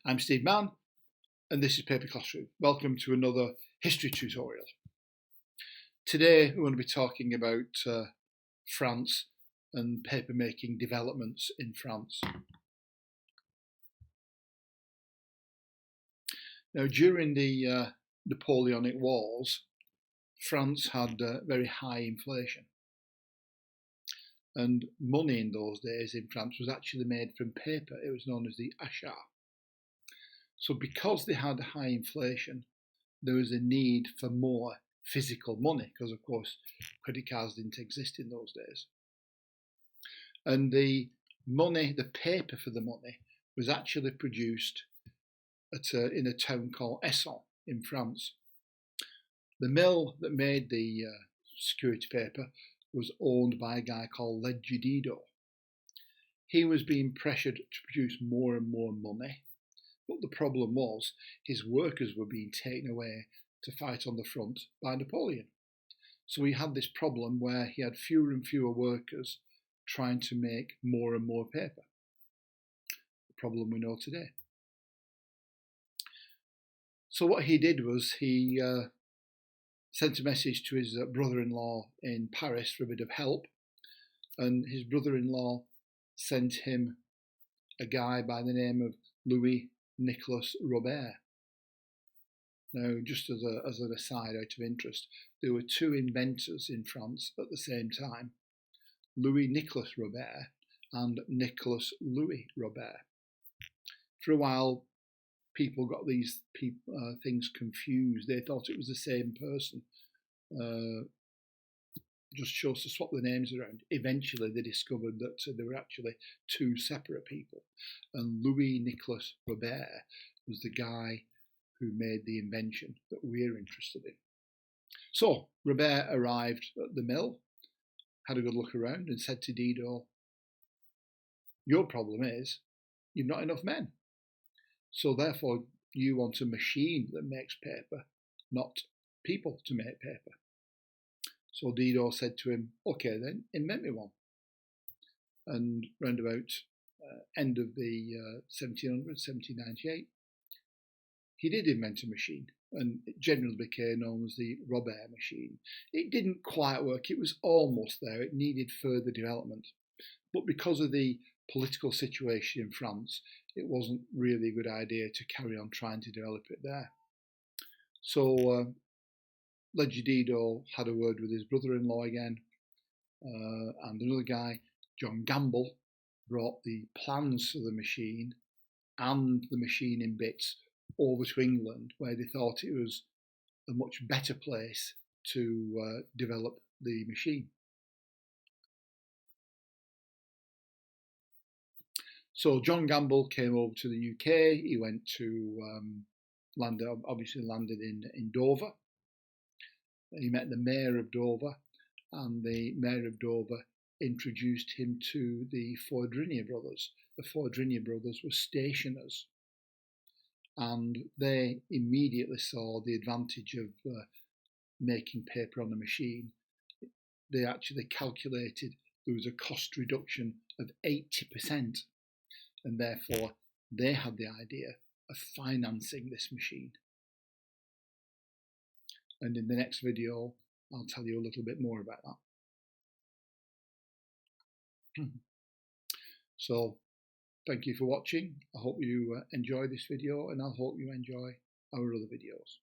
I'm Steve Mann, and this is Paper Classroom. Welcome to another history tutorial. Today we're going to be talking about France and papermaking developments in France. Now, during the Napoleonic Wars, France had very high inflation. And money in those days in France was actually made from paper. It was known as the achat. So because they had high inflation, there was a need for more physical money because, of course, credit cards didn't exist in those days. And the money, the paper for the money, was actually produced in a town called Esson in France. The mill that made the security paper was owned by a guy called Didot. He was being pressured to produce more and more money, but the problem was his workers were being taken away to fight on the front by Napoleon. So he had this problem where he had fewer and fewer workers trying to make more and more paper. The problem we know today. So what he did was he sent a message to his brother-in-law in Paris for a bit of help, and his brother-in-law sent him a guy by the name of Louis Nicolas Robert. Now, just as an aside out of interest, there were two inventors in France at the same time, Louis Nicolas Robert and Nicolas Louis Robert. For a while, people got these things confused. They thought it was the same person. Just chose to swap the names around. Eventually, they discovered that they were actually two separate people. And Louis Nicolas Robert was the guy who made the invention that we're interested in. So Robert arrived at the mill, had a good look around, and said to Didot, "Your problem is you've not enough men. So therefore, you want a machine that makes paper, not people to make paper." So Didot said to him, "Okay then, invent me one." And round about end of the 1700s, 1798, he did invent a machine, and it generally became known as the Robert machine. It didn't quite work. It was almost there. It needed further development. But because of the political situation in France, it wasn't really a good idea to carry on trying to develop it there. So Didot had a word with his brother-in-law again, and another guy, John Gamble, brought the plans for the machine and the machine in bits over to England, where they thought it was a much better place to develop the machine. So John Gamble came over to the UK. He went to landed in Dover. He met the mayor of Dover, and the mayor of Dover introduced him to the Fourdrinier brothers. The Fourdrinier brothers were stationers, and they immediately saw the advantage of making paper on a machine. They actually calculated there was a cost reduction of 80%, and therefore they had the idea of financing this machine. And in the next video, I'll tell you a little bit more about that. So, thank you for watching. I hope you enjoy this video, and I hope you enjoy our other videos.